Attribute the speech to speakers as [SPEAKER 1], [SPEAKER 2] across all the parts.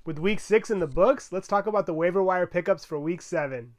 [SPEAKER 1] With week 6 in the books, let's talk about the waiver wire pickups for week 7.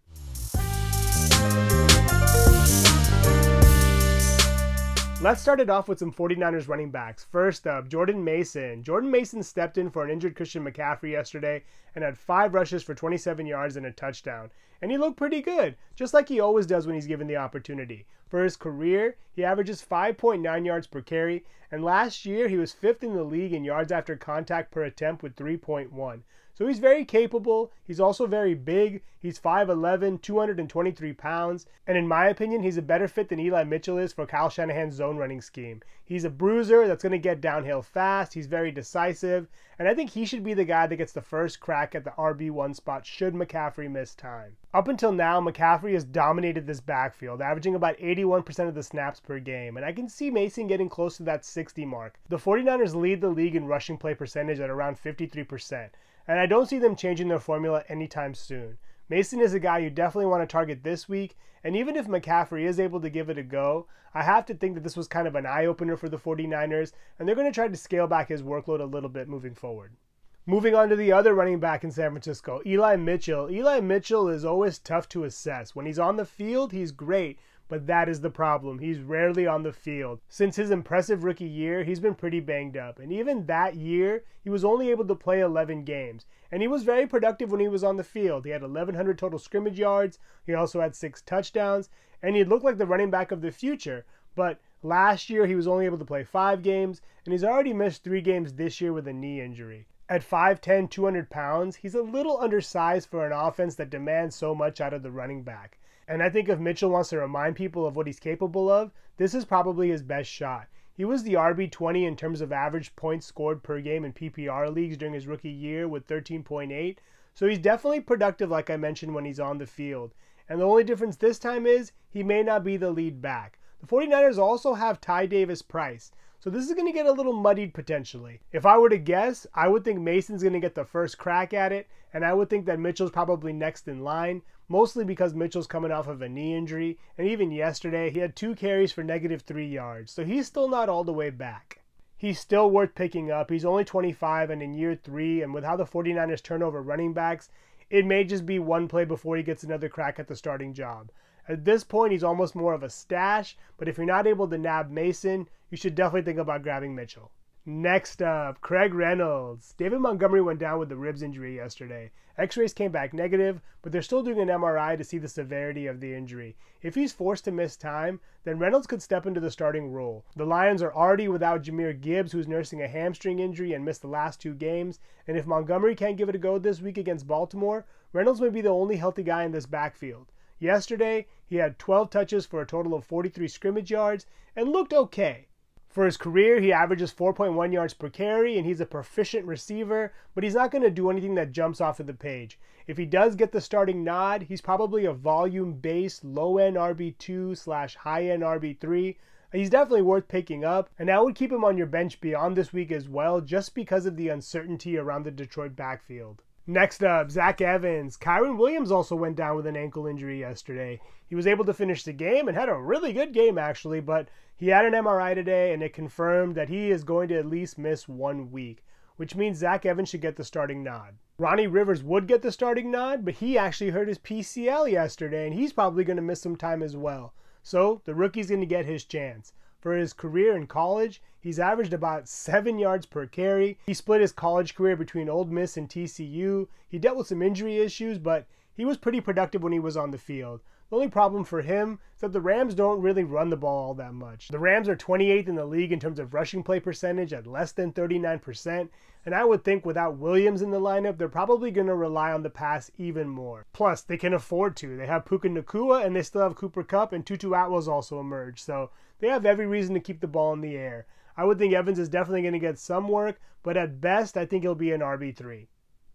[SPEAKER 1] Let's start it off with some 49ers running backs. First up, Jordan Mason. Jordan Mason stepped in for an injured Christian McCaffrey yesterday and had 5 rushes for 27 yards and a touchdown. And he looked pretty good, just like he always does when he's given the opportunity. For his career, he averages 5.9 yards per carry, and last year he was 5th in the league in yards after contact per attempt with 3.1. So he's very capable, he's also very big, he's 5'11", 223 pounds, and in my opinion, he's a better fit than Eli Mitchell is for Kyle Shanahan's zone running scheme. He's a bruiser that's going to get downhill fast, he's very decisive, and I think he should be the guy that gets the first crack at the RB1 spot should McCaffrey miss time. Up until now, McCaffrey has dominated this backfield, averaging about 81% of the snaps per game, and I can see Mason getting close to that 60 mark. The 49ers lead the league in rushing play percentage at around 53%. And I don't see them changing their formula anytime soon. Mason is a guy you definitely want to target this week, and even if McCaffrey is able to give it a go, I have to think that this was kind of an eye-opener for the 49ers, and they're going to try to scale back his workload a little bit moving forward. Moving on to the other running back in San Francisco, Eli Mitchell. Eli Mitchell is always tough to assess. When he's on the field, he's great, but that is the problem. He's rarely on the field. Since his impressive rookie year, he's been pretty banged up. And even that year, he was only able to play 11 games. And he was very productive when he was on the field. He had 1,100 total scrimmage yards. He also had 6 touchdowns. And he looked like the running back of the future. But last year, he was only able to play 5 games. And he's already missed 3 games this year with a knee injury. At 5'10", 200 pounds, he's a little undersized for an offense that demands so much out of the running back. And I think if Mitchell wants to remind people of what he's capable of, this is probably his best shot. He was the RB20 in terms of average points scored per game in PPR leagues during his rookie year with 13.8, so he's definitely productive like I mentioned when he's on the field. And the only difference this time is he may not be the lead back. The 49ers also have Ty Davis-Price, so this is going to get a little muddied potentially. If I were to guess, I would think Mason's going to get the first crack at it, and I would think that Mitchell's probably next in line, mostly because Mitchell's coming off of a knee injury, and even yesterday he had 2 carries for -3 yards, so he's still not all the way back. He's still worth picking up. He's only 25 and in year 3, and with how the 49ers turn over running backs, it may just be one play before he gets another crack at the starting job. At this point, he's almost more of a stash, but if you're not able to nab Mason, you should definitely think about grabbing Mitchell. Next up, Craig Reynolds. David Montgomery went down with the ribs injury yesterday. X-rays came back negative, but they're still doing an MRI to see the severity of the injury. If he's forced to miss time, then Reynolds could step into the starting role. The Lions are already without Jahmyr Gibbs, who's nursing a hamstring injury and missed the last 2 games, and if Montgomery can't give it a go this week against Baltimore, Reynolds may be the only healthy guy in this backfield. Yesterday, he had 12 touches for a total of 43 scrimmage yards and looked okay. For his career, he averages 4.1 yards per carry, and he's a proficient receiver, but he's not going to do anything that jumps off of the page. If he does get the starting nod, he's probably a volume-based low-end RB2/high-end RB3. He's definitely worth picking up, and I would keep him on your bench beyond this week as well, just because of the uncertainty around the Detroit backfield. Next up, Zack Evans. Kyren Williams also went down with an ankle injury yesterday. He was able to finish the game and had a really good game actually, but he had an MRI today and it confirmed that he is going to at least miss 1 week, which means Zack Evans should get the starting nod. Ronnie Rivers would get the starting nod, but he actually hurt his PCL yesterday and he's probably going to miss some time as well. So the rookie's going to get his chance. For his career in college, he's averaged about 7 yards per carry. He split his college career between Ole Miss and TCU. He dealt with some injury issues, but he was pretty productive when he was on the field. The only problem for him is that the Rams don't really run the ball all that much. The Rams are 28th in the league in terms of rushing play percentage at less than 39%, and I would think without Williams in the lineup, they're probably going to rely on the pass even more. Plus, they can afford to. They have Puka Nacua, and they still have Cooper Kupp, and Tutu Atwell's also emerged, so they have every reason to keep the ball in the air. I would think Evans is definitely going to get some work, but at best, I think he'll be an RB3.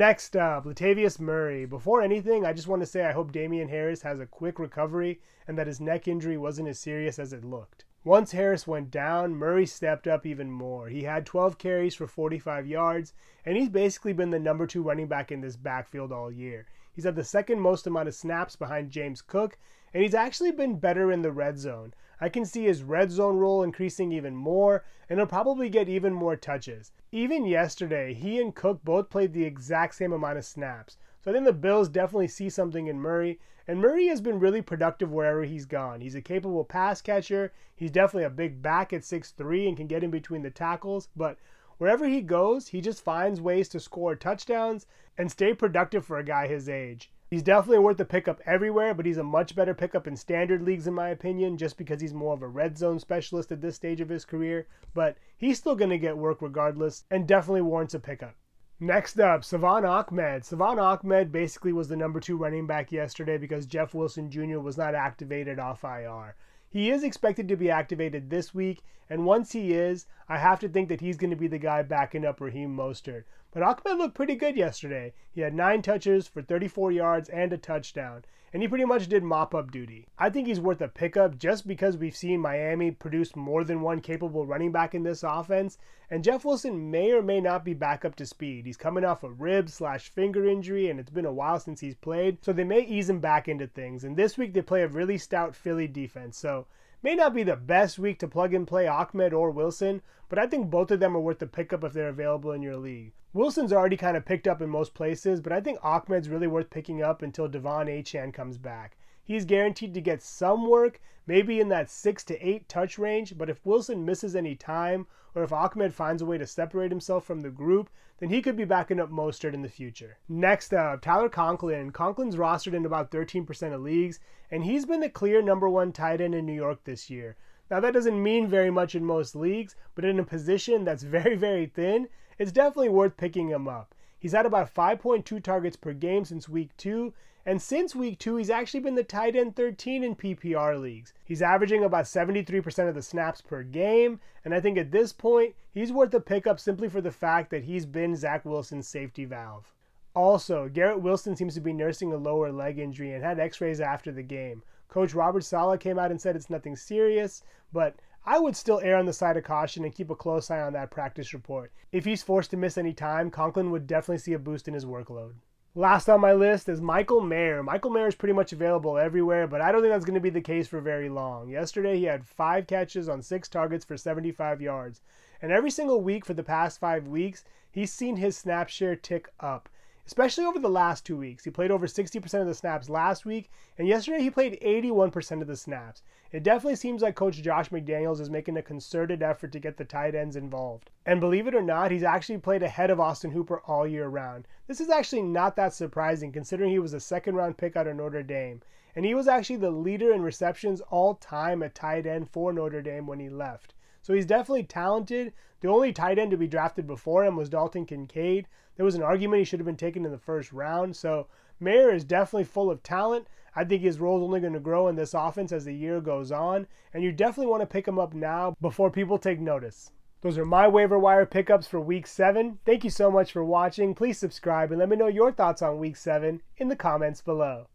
[SPEAKER 1] Next up, Latavius Murray. Before anything, I just want to say I hope Damian Harris has a quick recovery and that his neck injury wasn't as serious as it looked. Once Harris went down, Murray stepped up even more. He had 12 carries for 45 yards, and he's basically been the number 2 running back in this backfield all year. He's had the second most amount of snaps behind James Cook, and he's actually been better in the red zone. I can see his red zone role increasing even more, and he'll probably get even more touches. Even yesterday, he and Cook both played the exact same amount of snaps. So I think the Bills definitely see something in Murray, and Murray has been really productive wherever he's gone. He's a capable pass catcher. He's definitely a big back at 6'3" and can get in between the tackles, but wherever he goes, he just finds ways to score touchdowns and stay productive for a guy his age. He's definitely worth a pickup everywhere, but he's a much better pickup in standard leagues in my opinion, just because he's more of a red zone specialist at this stage of his career. But he's still going to get work regardless and definitely warrants a pickup. Next up, Salvon Ahmed. Salvon Ahmed basically was the number 2 running back yesterday because Jeff Wilson Jr. was not activated off IR. He is expected to be activated this week, and once he is, I have to think that he's going to be the guy backing up Raheem Mostert. But Ahmed looked pretty good yesterday. He had 9 touches for 34 yards and a touchdown, and he pretty much did mop-up duty. I think he's worth a pickup just because we've seen Miami produce more than one capable running back in this offense, and Jeff Wilson may or may not be back up to speed. He's coming off a rib/finger injury, and it's been a while since he's played, so they may ease him back into things. And this week they play a really stout Philly defense, so may not be the best week to plug and play Ahmed or Wilson, but I think both of them are worth the pickup if they're available in your league. Wilson's already kind of picked up in most places, but I think Ahmed's really worth picking up until Devon Achane comes back. He's guaranteed to get some work, maybe in that 6 to 8 touch range, but if Wilson misses any time, or if Ahmed finds a way to separate himself from the group, then he could be backing up Mostert in the future. Next up, Tyler Conklin. Conklin's rostered in about 13% of leagues, and he's been the clear number 1 tight end in New York this year. Now that doesn't mean very much in most leagues, but in a position that's very, very thin, it's definitely worth picking him up. He's had about 5.2 targets per game since week 2, and since week 2, he's actually been the tight end 13 in PPR leagues. He's averaging about 73% of the snaps per game, and I think at this point, he's worth a pickup simply for the fact that he's been Zach Wilson's safety valve. Also, Garrett Wilson seems to be nursing a lower leg injury and had x-rays after the game. Coach Robert Saleh came out and said it's nothing serious, but I would still err on the side of caution and keep a close eye on that practice report. If he's forced to miss any time, Conklin would definitely see a boost in his workload. Last on my list is Michael Mayer. Michael Mayer is pretty much available everywhere, but I don't think that's going to be the case for very long. Yesterday he had 5 catches on 6 targets for 75 yards. And every single week for the past 5 weeks, he's seen his snap share tick up. Especially over the last 2 weeks. He played over 60% of the snaps last week, and yesterday he played 81% of the snaps. It definitely seems like Coach Josh McDaniels is making a concerted effort to get the tight ends involved. And believe it or not, he's actually played ahead of Austin Hooper all year round. This is actually not that surprising considering he was a second-round pick out of Notre Dame. And he was actually the leader in receptions all time at tight end for Notre Dame when he left. So he's definitely talented. The only tight end to be drafted before him was Dalton Kincaid. There was an argument he should have been taken in the first round. So Mayer is definitely full of talent. I think his role is only going to grow in this offense as the year goes on. And you definitely want to pick him up now before people take notice. Those are my waiver wire pickups for week 7. Thank you so much for watching. Please subscribe and let me know your thoughts on week 7 in the comments below.